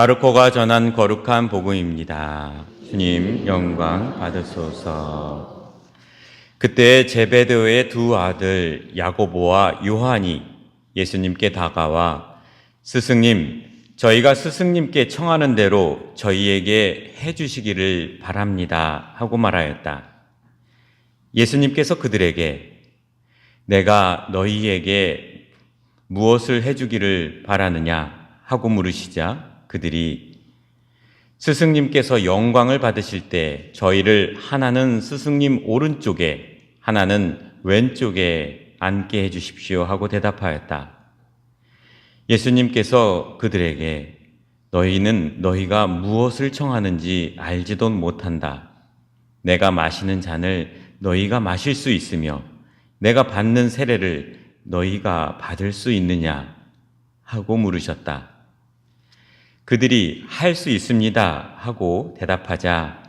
마르코가 전한 거룩한 복음입니다. 주님 영광 받으소서. 그때 제베데오의 두 아들 야고보와 요한이 예수님께 다가와 스승님, 저희가 스승님께 청하는 대로 저희에게 해주시기를 바랍니다 하고 말하였다. 예수님께서 그들에게 내가 너희에게 무엇을 해주기를 바라느냐 하고 물으시자 그들이 스승님께서 영광을 받으실 때 저희를 하나는 스승님 오른쪽에 하나는 왼쪽에 앉게 해주십시오 하고 대답하였다. 예수님께서 그들에게 너희는 너희가 무엇을 청하는지 알지도 못한다. 내가 마시는 잔을 너희가 마실 수 있으며 내가 받는 세례를 너희가 받을 수 있느냐 하고 물으셨다. 그들이 할 수 있습니다 하고 대답하자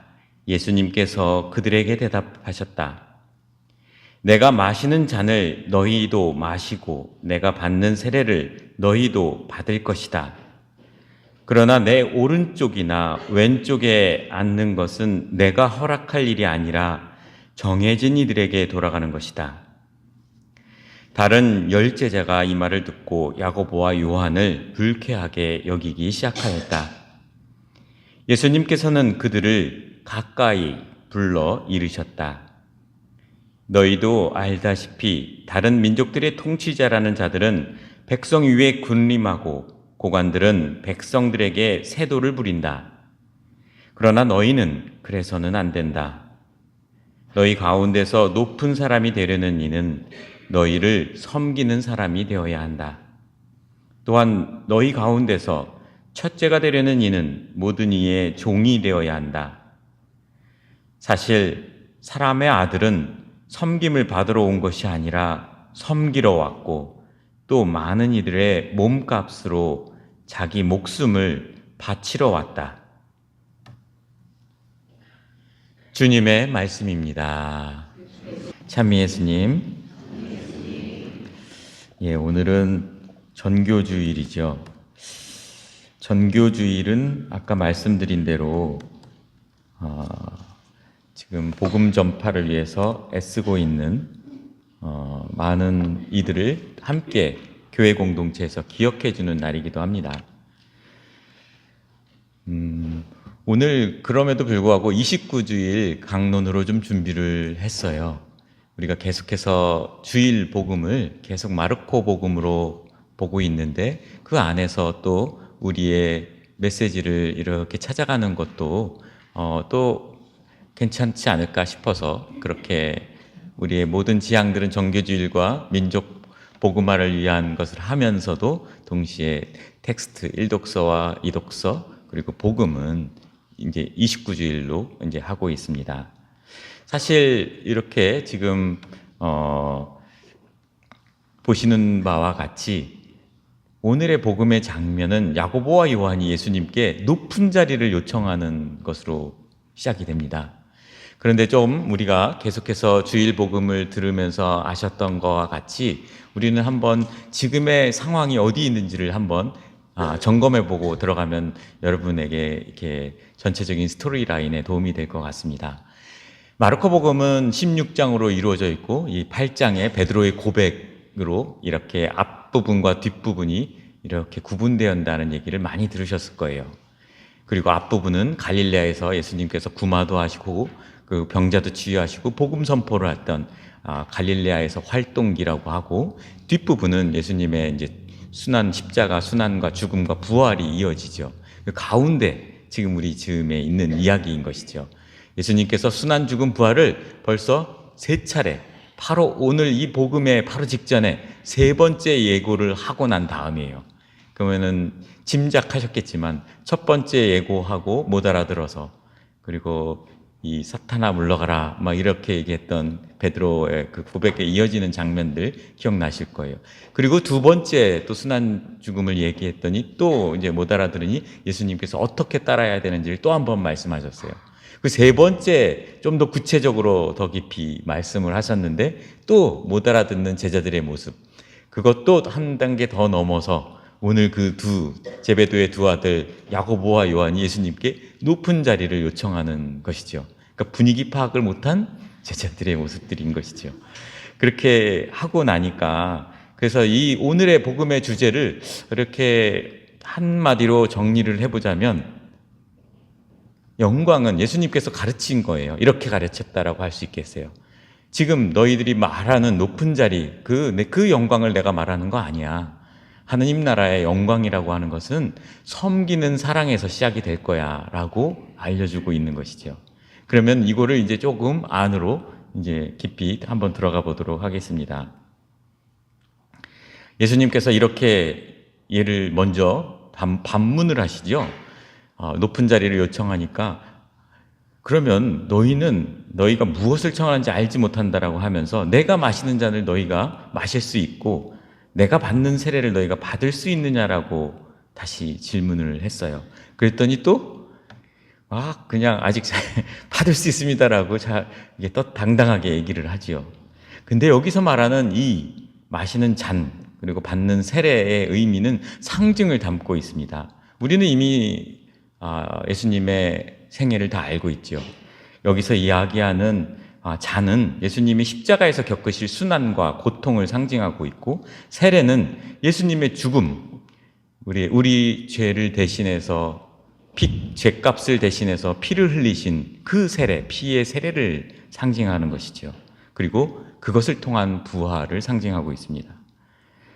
예수님께서 그들에게 대답하셨다. 내가 마시는 잔을 너희도 마시고 내가 받는 세례를 너희도 받을 것이다. 그러나 내 오른쪽이나 왼쪽에 앉는 것은 내가 허락할 일이 아니라 정해진 이들에게 돌아가는 것이다. 다른 10제자가 이 말을 듣고 야고보와 요한을 불쾌하게 여기기 시작하였다. 예수님께서는 그들을 가까이 불러 이르셨다. 너희도 알다시피 다른 민족들의 통치자라는 자들은 백성 위에 군림하고 고관들은 백성들에게 세도를 부린다. 그러나 너희는 그래서는 안 된다. 너희 가운데서 높은 사람이 되려는 이는 너희를 섬기는 사람이 되어야 한다. 또한 너희 가운데서 첫째가 되려는 이는 모든 이의 종이 되어야 한다. 사실 사람의 아들은 섬김을 받으러 온 것이 아니라 섬기러 왔고 또 많은 이들의 몸값으로 자기 목숨을 바치러 왔다. 주님의 말씀입니다. 찬미 예수님. 오늘은 전교주일이죠. 전교주일은 아까 말씀드린 대로 지금 복음 전파를 위해서 애쓰고 있는 많은 이들을 함께 교회 공동체에서 기억해주는 날이기도 합니다. 오늘 그럼에도 불구하고 29주일 강론으로 좀 준비를 했어요. 우리가 계속해서 주일 복음을 계속 마르코 복음으로 보고 있는데 그 안에서 또 우리의 메시지를 이렇게 찾아가는 것도 또 괜찮지 않을까 싶어서 그렇게 우리의 모든 지향들은 정교주일과 민족 복음화를 위한 것을 하면서도 동시에 텍스트 1독서와 2독서 그리고 복음은 이제 29주일로 이제 하고 있습니다. 사실 이렇게 지금 보시는 바와 같이 오늘의 복음의 장면은 야고보와 요한이 예수님께 높은 자리를 요청하는 것으로 시작이 됩니다. 그런데 좀 우리가 계속해서 주일 복음을 들으면서 아셨던 것과 같이 우리는 한번 지금의 상황이 어디 있는지를 한번 점검해보고 들어가면 여러분에게 이렇게 전체적인 스토리 라인에 도움이 될 것 같습니다. 마르코 복음은 16장으로 이루어져 있고 이 8장에 베드로의 고백으로 이렇게 앞부분과 뒷부분이 이렇게 구분되었다는 얘기를 많이 들으셨을 거예요. 그리고 앞부분은 갈릴레아에서 예수님께서 구마도 하시고 그 병자도 치유하시고 복음 선포를 했던 갈릴레아에서 활동기라고 하고 뒷부분은 예수님의 이제 순환 십자가 순환과 죽음과 부활이 이어지죠. 그 가운데 지금 우리 즈음에 있는 이야기인 것이죠. 예수님께서 순환 죽음 부활을 벌써 3차례 바로 오늘 이 복음의 바로 직전에 3번째 예고를 하고 난 다음이에요. 그러면은 짐작하셨겠지만 첫 번째 예고하고 못 알아들어서 그리고 이 사탄아 물러가라 막 이렇게 얘기했던 베드로의 그 고백에 이어지는 장면들 기억나실 거예요. 그리고 두 번째 또 순환 죽음을 얘기했더니 또 이제 못 알아들으니 예수님께서 어떻게 따라야 되는지를 또 한 번 말씀하셨어요. 그 세 번째 좀 더 구체적으로 더 깊이 말씀을 하셨는데 또 못 알아듣는 제자들의 모습, 그것도 한 단계 더 넘어서 오늘 그 제베도의 두 아들 야고보와 요한이 예수님께 높은 자리를 요청하는 것이죠. 그러니까 분위기 파악을 못한 제자들의 모습들인 것이죠. 그렇게 하고 나니까 그래서 이 오늘의 복음의 주제를 이렇게 한마디로 정리를 해보자면 영광은 예수님께서 가르친 거예요. 이렇게 가르쳤다라고 할 수 있겠어요. 지금 너희들이 말하는 높은 자리, 그 영광을 내가 말하는 거 아니야. 하느님 나라의 영광이라고 하는 것은 섬기는 사랑에서 시작이 될 거야 라고 알려주고 있는 것이죠. 그러면 이거를 이제 조금 안으로 이제 깊이 한번 들어가 보도록 하겠습니다. 예수님께서 이렇게 얘를 먼저 반문을 하시죠. 높은 자리를 요청하니까 그러면 너희가 무엇을 청하는지 알지 못한다라고 하면서 내가 마시는 잔을 너희가 마실 수 있고 내가 받는 세례를 너희가 받을 수 있느냐라고 다시 질문을 했어요. 그랬더니 또 그냥 아직 받을 수 있습니다라고 이게 당당하게 얘기를 하지요. 근데 여기서 말하는 이 마시는 잔 그리고 받는 세례의 의미는 상징을 담고 있습니다. 우리는 이미 예수님의 생애를 다 알고 있죠. 여기서 이야기하는 잔은 예수님이 십자가에서 겪으실 순환과 고통을 상징하고 있고 세례는 예수님의 죽음, 우리 죄를 대신해서 죄값을 대신해서 피를 흘리신 그 세례, 피의 세례를 상징하는 것이죠. 그리고 그것을 통한 부활을 상징하고 있습니다.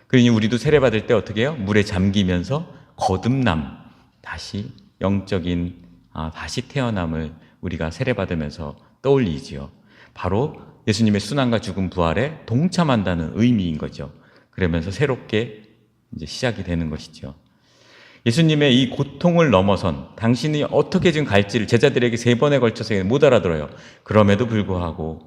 그러니 우리도 세례받을 때 어떻게 해요? 물에 잠기면서 거듭남, 다시 영적인 다시 태어남을 우리가 세례받으면서 떠올리지요. 바로 예수님의 순환과 죽음 부활에 동참한다는 의미인 거죠. 그러면서 새롭게 이제 시작이 되는 것이죠. 예수님의 이 고통을 넘어선 당신이 어떻게 지금 갈지를 제자들에게 3번에 걸쳐서 못 알아들어요. 그럼에도 불구하고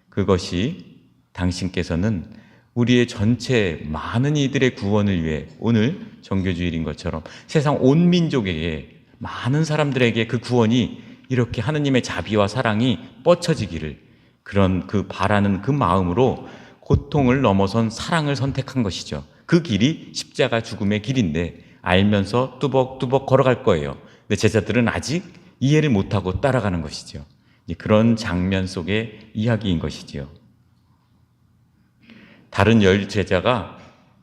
그것이 당신께서는 우리의 전체 많은 이들의 구원을 위해 오늘 정교주일인 것처럼 세상 온 민족에게 많은 사람들에게 그 구원이 이렇게 하느님의 자비와 사랑이 뻗쳐지기를 그런 바라는 그 마음으로 고통을 넘어선 사랑을 선택한 것이죠. 그 길이 십자가 죽음의 길인데 알면서 뚜벅뚜벅 걸어갈 거예요. 근데 제자들은 아직 이해를 못하고 따라가는 것이죠. 그런 장면 속의 이야기인 것이지요. 다른 10제자가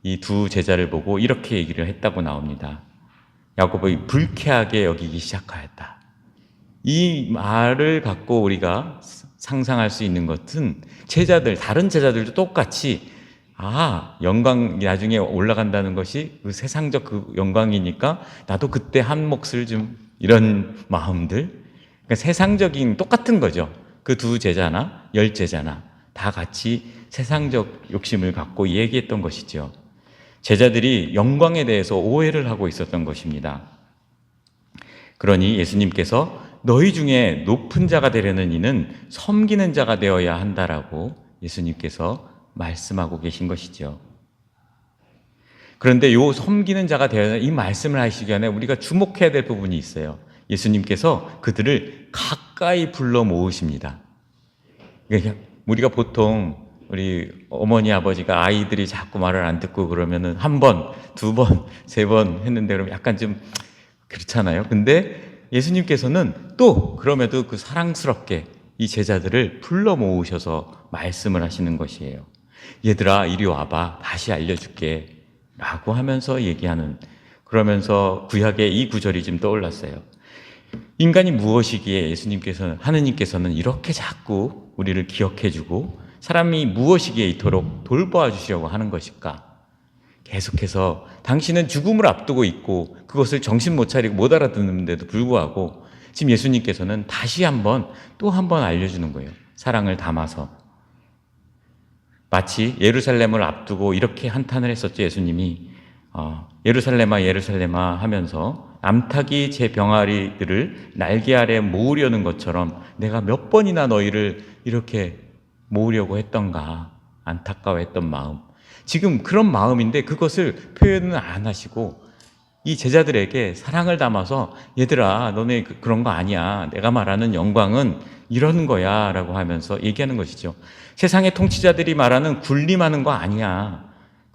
이 2제자를 보고 이렇게 얘기를 했다고 나옵니다. 야고보가 불쾌하게 여기기 시작하였다. 이 말을 갖고 우리가 상상할 수 있는 것은 다른 제자들도 똑같이 영광 나중에 올라간다는 것이 그 세상적 그 영광이니까 나도 그때 한 몫을 좀 이런 마음들. 그러니까 세상적인 똑같은 거죠. 그 2제자나 10제자나 다 같이 세상적 욕심을 갖고 얘기했던 것이죠. 제자들이 영광에 대해서 오해를 하고 있었던 것입니다. 그러니 예수님께서 너희 중에 높은 자가 되려는 이는 섬기는 자가 되어야 한다라고 예수님께서 말씀하고 계신 것이죠. 그런데 섬기는 자가 되어야 이 말씀을 하시기 전에 우리가 주목해야 될 부분이 있어요. 예수님께서 그들을 가까이 불러 모으십니다. 우리가 보통 우리 어머니 아버지가 아이들이 자꾸 말을 안 듣고 그러면은 1번, 2번, 3번 했는데 그러면 약간 좀 그렇잖아요. 근데 예수님께서는 또 그럼에도 그 사랑스럽게 이 제자들을 불러 모으셔서 말씀을 하시는 것이에요. 얘들아 이리 와봐 다시 알려줄게 라고 하면서 얘기하는 그러면서 구약의 이 구절이 좀 떠올랐어요. 인간이 무엇이기에 하느님께서는 이렇게 자꾸 우리를 기억해주고 사람이 무엇이기에 이토록 돌보아 주시려고 하는 것일까? 계속해서 당신은 죽음을 앞두고 있고 그것을 정신 못 차리고 못 알아듣는데도 불구하고 지금 예수님께서는 다시 또 한 번 알려주는 거예요. 사랑을 담아서. 마치 예루살렘을 앞두고 이렇게 한탄을 했었죠. 예수님이 예루살렘아 예루살렘아 하면서 암탉이 제 병아리들을 날개 아래 모으려는 것처럼 내가 몇 번이나 너희를 이렇게 모으려고 했던가 안타까워했던 마음. 지금 그런 마음인데 그것을 표현은 안 하시고 이 제자들에게 사랑을 담아서 얘들아 너네 그런 거 아니야. 내가 말하는 영광은 이런 거야 라고 하면서 얘기하는 것이죠. 세상의 통치자들이 말하는 군림하는 거 아니야.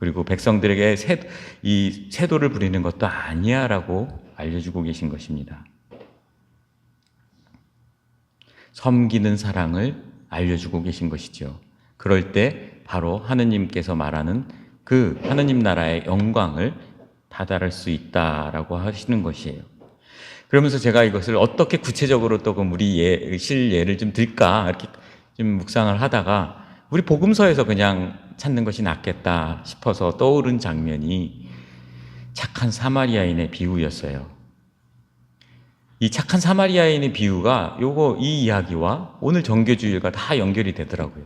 그리고 백성들에게 이 세도를 부리는 것도 아니야 라고 알려주고 계신 것입니다. 섬기는 사랑을 알려주고 계신 것이죠. 그럴 때 바로 하느님께서 말하는 그 하느님 나라의 영광을 다다를 수 있다라고 하시는 것이에요. 그러면서 제가 이것을 어떻게 구체적으로 또 우리 실예를 좀 들까 이렇게 좀 묵상을 하다가 우리 복음서에서 그냥 찾는 것이 낫겠다 싶어서 떠오른 장면이 착한 사마리아인의 비유였어요. 이 착한 사마리아인의 비유가 이 이야기와 오늘 정교주일과 다 연결이 되더라고요.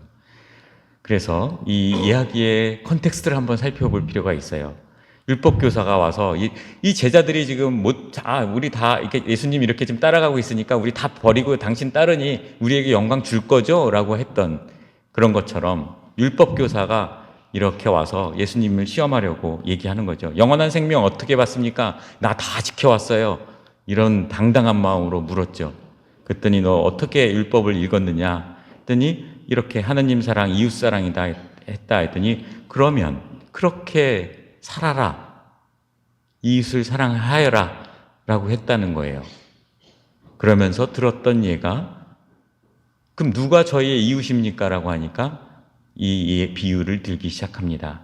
그래서 이 이야기의 컨텍스트를 한번 살펴볼 필요가 있어요. 율법교사가 와서 이 제자들이 지금 우리 다 이렇게 예수님 이렇게 좀 따라가고 있으니까 우리 다 버리고 당신 따르니 우리에게 영광 줄 거죠? 라고 했던 그런 것처럼 율법교사가 이렇게 와서 예수님을 시험하려고 얘기하는 거죠. 영원한 생명 어떻게 받습니까? 나 다 지켜왔어요. 이런 당당한 마음으로 물었죠. 그랬더니 너 어떻게 율법을 읽었느냐? 했더니 이렇게 하느님 사랑, 이웃 사랑이다 했다 했더니 그러면 그렇게 살아라. 이웃을 사랑하여라. 라고 했다는 거예요. 그러면서 들었던 예가 그럼 누가 저희의 이웃입니까? 라고 하니까 이 비유를 들기 시작합니다.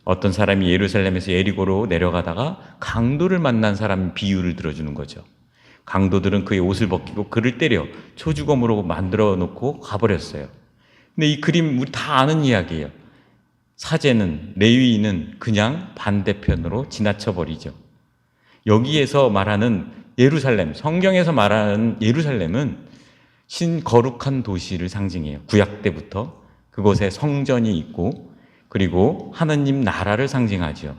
어떤 사람이 예루살렘에서 예리고로 내려가다가 강도를 만난 사람 비유를 들어주는 거죠. 강도들은 그의 옷을 벗기고 그를 때려 초주검으로 만들어 놓고 가버렸어요. 근데 이 그림 우리 다 아는 이야기예요. 사제는 레위인은 그냥 반대편으로 지나쳐 버리죠. 여기에서 말하는 예루살렘, 성경에서 말하는 예루살렘은 신거룩한 도시를 상징해요. 구약 때부터 그곳에 성전이 있고 그리고 하느님 나라를 상징하죠.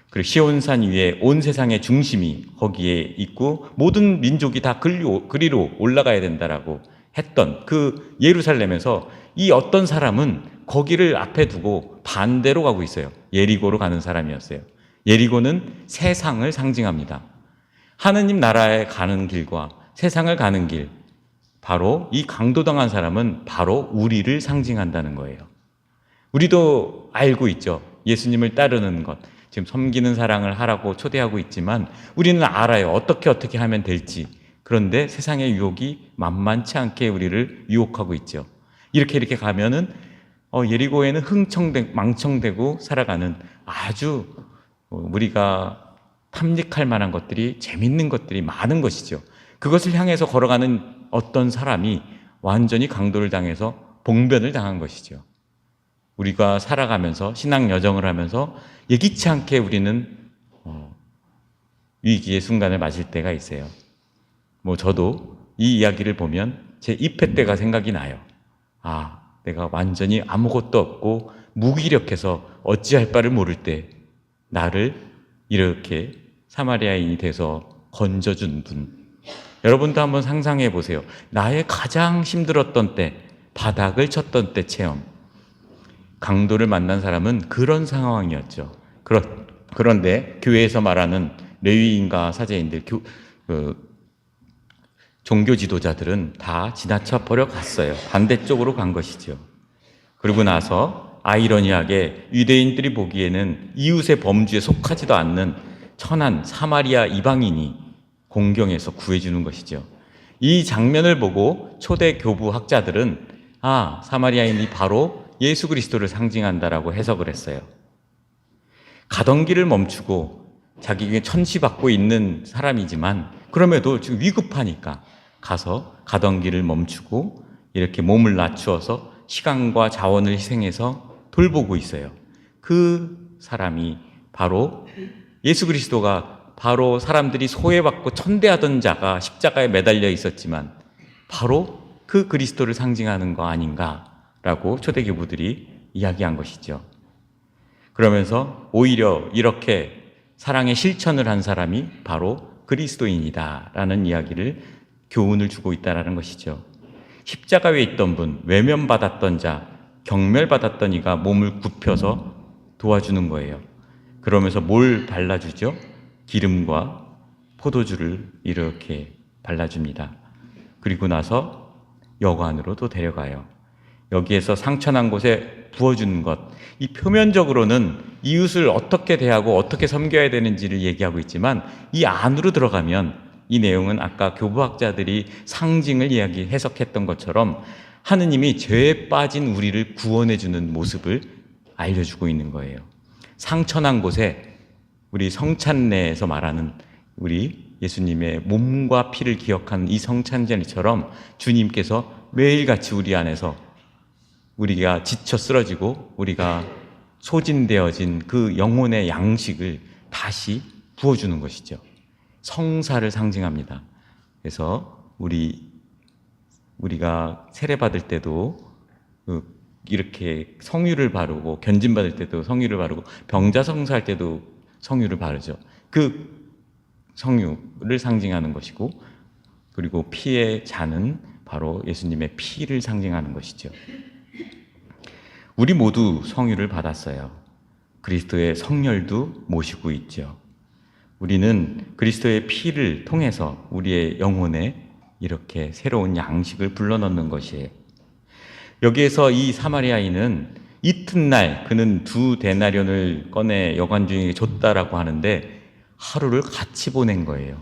그리고 시온산 위에 온 세상의 중심이 거기에 있고 모든 민족이 다 그리로 올라가야 된다라고 했던 그 예루살렘에서 이 어떤 사람은 거기를 앞에 두고 반대로 가고 있어요. 예리고로 가는 사람이었어요. 예리고는 세상을 상징합니다. 하느님 나라에 가는 길과 세상을 가는 길, 바로 이 강도당한 사람은 바로 우리를 상징한다는 거예요. 우리도 알고 있죠. 예수님을 따르는 것, 지금 섬기는 사랑을 하라고 초대하고 있지만 우리는 알아요. 어떻게 하면 될지. 그런데 세상의 유혹이 만만치 않게 우리를 유혹하고 있죠. 이렇게 가면은 예리고에는 망청되고 살아가는 아주 우리가 탐닉할 만한 것들이 재밌는 것들이 많은 것이죠. 그것을 향해서 걸어가는 어떤 사람이 완전히 강도를 당해서 봉변을 당한 것이죠. 우리가 살아가면서 신앙 여정을 하면서 예기치 않게 우리는 위기의 순간을 맞을 때가 있어요. 저도 이 이야기를 보면 제 입회 때가 생각이 나요. 내가 완전히 아무것도 없고 무기력해서 어찌할 바를 모를 때 나를 이렇게 사마리아인이 돼서 건져준 분. 여러분도 한번 상상해 보세요. 나의 가장 힘들었던 때, 바닥을 쳤던 때 체험. 강도를 만난 사람은 그런 상황이었죠. 그런데 교회에서 말하는 레위인과 사제인들, 종교 지도자들은 다 지나쳐 버려 갔어요. 반대쪽으로 간 것이죠. 그리고 나서 아이러니하게 유대인들이 보기에는 이웃의 범주에 속하지도 않는 천한 사마리아 이방인이 공경에서 구해주는 것이죠. 이 장면을 보고 초대 교부 학자들은 사마리아인이 바로 예수 그리스도를 상징한다라고 해석을 했어요. 가던 길을 멈추고 자기에게 천시받고 있는 사람이지만 그럼에도 지금 위급하니까 가서 가던 길을 멈추고 이렇게 몸을 낮추어서 시간과 자원을 희생해서 돌보고 있어요. 그 사람이 바로 예수 그리스도가 바로 사람들이 소외받고 천대하던 자가 십자가에 매달려 있었지만 바로 그 그리스도를 상징하는 거 아닌가라고 초대교부들이 이야기한 것이죠. 그러면서 오히려 이렇게 사랑의 실천을 한 사람이 바로 그리스도인이다라는 이야기를 교훈을 주고 있다라는 것이죠. 십자가 위에 있던 분, 외면받았던 자, 경멸받았던 이가 몸을 굽혀서 도와주는 거예요. 그러면서 뭘 발라주죠? 기름과 포도주를 이렇게 발라줍니다. 그리고 나서 여관으로 또 데려가요. 여기에서 상처난 곳에 부어주는 것. 이 표면적으로는 이웃을 어떻게 대하고 어떻게 섬겨야 되는지를 얘기하고 있지만 이 안으로 들어가면 이 내용은 아까 교부학자들이 상징을 해석했던 것처럼 하느님이 죄에 빠진 우리를 구원해주는 모습을 알려주고 있는 거예요. 상처난 곳에 우리 성찬례에서 말하는 우리 예수님의 몸과 피를 기억하는 이 성찬제처럼 주님께서 매일같이 우리 안에서 우리가 지쳐 쓰러지고 우리가 소진되어진 그 영혼의 양식을 다시 부어주는 것이죠. 성사를 상징합니다. 그래서 우리가 세례받을 때도 이렇게 성유를 바르고 견진받을 때도 성유를 바르고 병자성사할 때도 성유를 바르죠. 그 성유를 상징하는 것이고 그리고 피의 잔은 바로 예수님의 피를 상징하는 것이죠. 우리 모두 성유를 받았어요. 그리스도의 성혈도 모시고 있죠. 우리는 그리스도의 피를 통해서 우리의 영혼에 이렇게 새로운 양식을 불러넣는 것이에요. 여기에서 이 사마리아인은 이튿날 그는 2데나리온을 꺼내 여관 중에게 줬다라고 하는데 하루를 같이 보낸 거예요.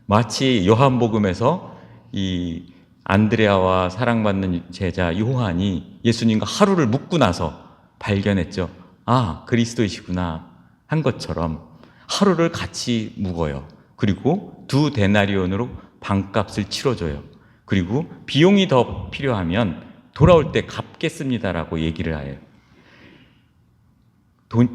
마치 요한복음에서 이 안드레아와 사랑받는 제자 요한이 예수님과 하루를 묵고 나서 발견했죠. 아, 그리스도이시구나 한 것처럼 하루를 같이 묵어요. 그리고 2데나리온으로 방값을 치러줘요. 그리고 비용이 더 필요하면 돌아올 때 갚겠습니다라고 얘기를 해요.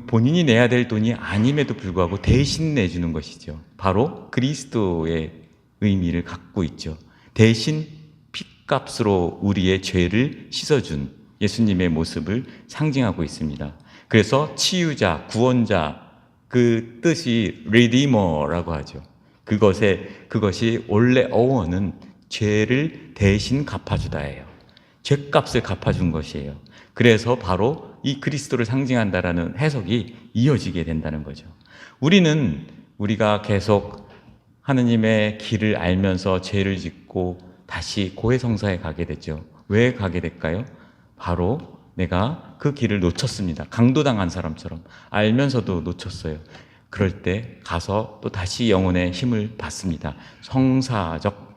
본인이 내야 될 돈이 아님에도 불구하고 대신 내주는 것이죠. 바로 그리스도의 의미를 갖고 있죠. 대신 핏값으로 우리의 죄를 씻어준 예수님의 모습을 상징하고 있습니다. 그래서 치유자, 구원자, 그 뜻이 Redeemer라고 하죠. 그것이 원래 어원은 죄를 대신 갚아주다예요. 죄값을 갚아준 것이에요. 그래서 바로 이 그리스도를 상징한다라는 해석이 이어지게 된다는 거죠. 우리가 계속 하느님의 길을 알면서 죄를 짓고 다시 고해성사에 가게 되죠. 왜 가게 될까요? 바로 내가 그 길을 놓쳤습니다. 강도당한 사람처럼 알면서도 놓쳤어요. 그럴 때 가서 또 다시 영혼의 힘을 받습니다. 성사적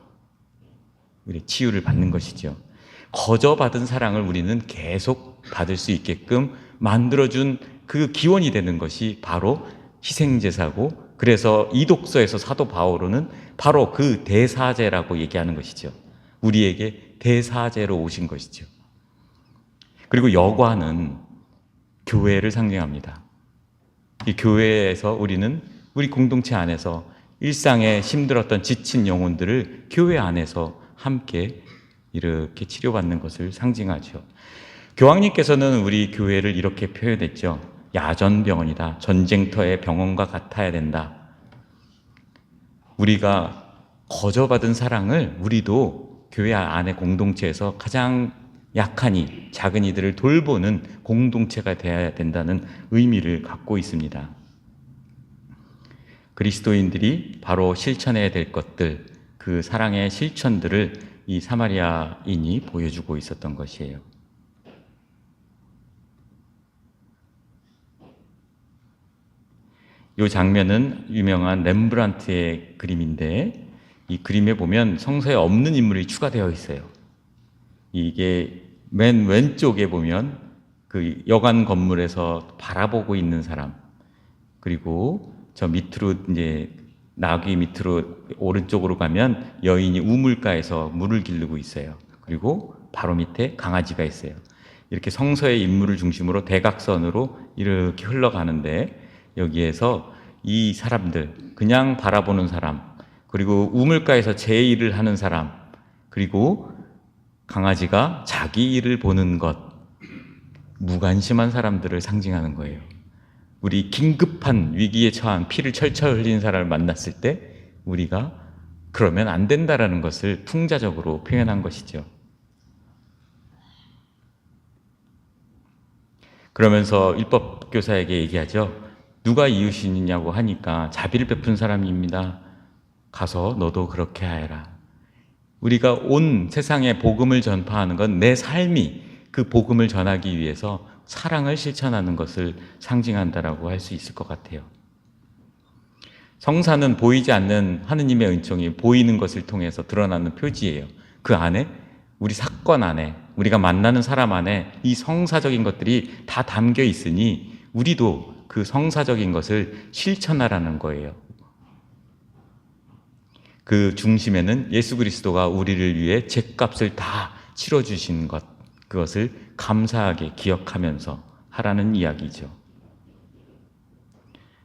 치유를 받는 것이죠. 거저받은 사랑을 우리는 계속 받을 수 있게끔 만들어준 그 기원이 되는 것이 바로 희생제사고, 그래서 이독서에서 사도 바오로는 바로 그 대사제라고 얘기하는 것이죠. 우리에게 대사제로 오신 것이죠. 그리고 여관은 교회를 상징합니다. 이 교회에서 우리는 우리 공동체 안에서 일상에 힘들었던 지친 영혼들을 교회 안에서 함께 이렇게 치료받는 것을 상징하죠. 교황님께서는 우리 교회를 이렇게 표현했죠. 야전병원이다. 전쟁터의 병원과 같아야 된다. 우리가 거저받은 사랑을 우리도 교회 안의 공동체에서 가장 약한 이, 작은 이들을 돌보는 공동체가 되어야 된다는 의미를 갖고 있습니다. 그리스도인들이 바로 실천해야 될 것들, 그 사랑의 실천들을 이 사마리아인이 보여주고 있었던 것이에요. 이 장면은 유명한 렘브란트의 그림인데, 이 그림에 보면 성서에 없는 인물이 추가되어 있어요. 이게 맨 왼쪽에 보면 그 여관 건물에서 바라보고 있는 사람, 그리고 저 밑으로 이제 나귀 밑으로 오른쪽으로 가면 여인이 우물가에서 물을 기르고 있어요. 그리고 바로 밑에 강아지가 있어요. 이렇게 성서의 인물을 중심으로 대각선으로 이렇게 흘러가는데, 여기에서 이 사람들, 그냥 바라보는 사람, 그리고 우물가에서 제 일을 하는 사람, 그리고 강아지가 자기 일을 보는 것, 무관심한 사람들을 상징하는 거예요. 우리 긴급한 위기에 처한 피를 철철 흘린 사람을 만났을 때 우리가 그러면 안 된다라는 것을 풍자적으로 표현한 것이죠. 그러면서 율법교사에게 얘기하죠. 누가 이웃이냐고 하니까 자비를 베푼 사람입니다. 가서 너도 그렇게 하여라. 우리가 온 세상에 복음을 전파하는 건 내 삶이 그 복음을 전하기 위해서 사랑을 실천하는 것을 상징한다라고 할 수 있을 것 같아요. 성사는 보이지 않는 하느님의 은총이 보이는 것을 통해서 드러나는 표지예요. 그 안에, 우리 사건 안에, 우리가 만나는 사람 안에 이 성사적인 것들이 다 담겨 있으니 우리도 그 성사적인 것을 실천하라는 거예요. 그 중심에는 예수 그리스도가 우리를 위해 죗값을 다 치러주신 것, 그것을 감사하게 기억하면서 하라는 이야기죠.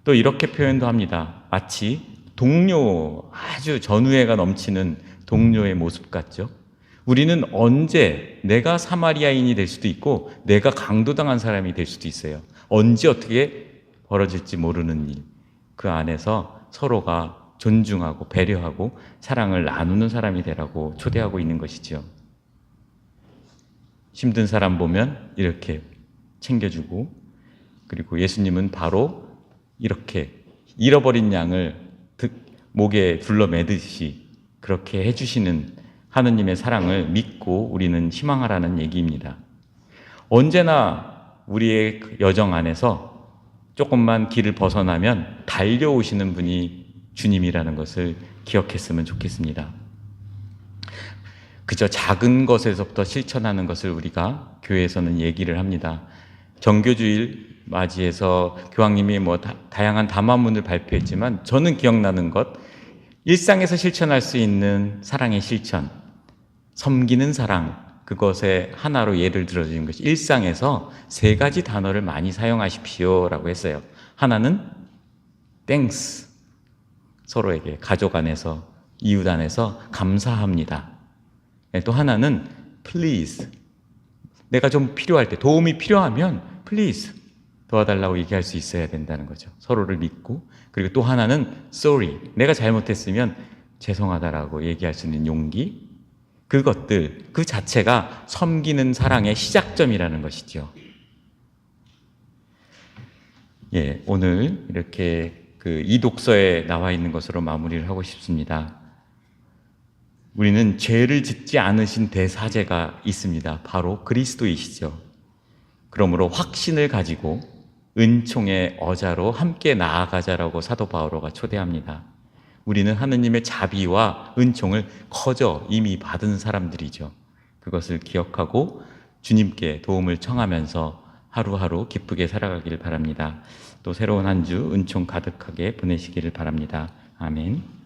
또 이렇게 표현도 합니다. 마치 동료, 아주 전우애가 넘치는 동료의 모습 같죠. 우리는 언제 내가 사마리아인이 될 수도 있고 내가 강도당한 사람이 될 수도 있어요. 언제 어떻게 벌어질지 모르는 일, 그 안에서 서로가 존중하고 배려하고 사랑을 나누는 사람이 되라고 초대하고 있는 것이죠. 힘든 사람 보면 이렇게 챙겨주고, 그리고 예수님은 바로 이렇게 잃어버린 양을 목에 둘러매듯이 그렇게 해주시는 하느님의 사랑을 믿고 우리는 희망하라는 얘기입니다. 언제나 우리의 여정 안에서 조금만 길을 벗어나면 달려오시는 분이 주님이라는 것을 기억했으면 좋겠습니다. 그저 작은 것에서부터 실천하는 것을 우리가 교회에서는 얘기를 합니다. 정교주일 맞이해서 교황님이 다양한 담화문을 발표했지만 저는 기억나는 것, 일상에서 실천할 수 있는 사랑의 실천, 섬기는 사랑, 그것의 하나로 예를 들어주는 것이 일상에서 3가지 단어를 많이 사용하십시오라고 했어요. 하나는 thanks, 서로에게 가족 안에서, 이웃 안에서 감사합니다. 또 하나는 please, 내가 좀 필요할 때, 도움이 필요하면 please 도와달라고 얘기할 수 있어야 된다는 거죠. 서로를 믿고. 그리고 또 하나는 sorry, 내가 잘못했으면 죄송하다라고 얘기할 수 있는 용기, 그것들 그 자체가 섬기는 사랑의 시작점이라는 것이죠. 예, 오늘 이렇게 이 독서에 나와 있는 것으로 마무리를 하고 싶습니다. 우리는 죄를 짓지 않으신 대사제가 있습니다. 바로 그리스도이시죠. 그러므로 확신을 가지고 은총의 어자로 함께 나아가자라고 사도 바오로가 초대합니다. 우리는 하느님의 자비와 은총을 거저 이미 받은 사람들이죠. 그것을 기억하고 주님께 도움을 청하면서 하루하루 기쁘게 살아가길 바랍니다. 또 새로운 한 주 은총 가득하게 보내시기를 바랍니다. 아멘.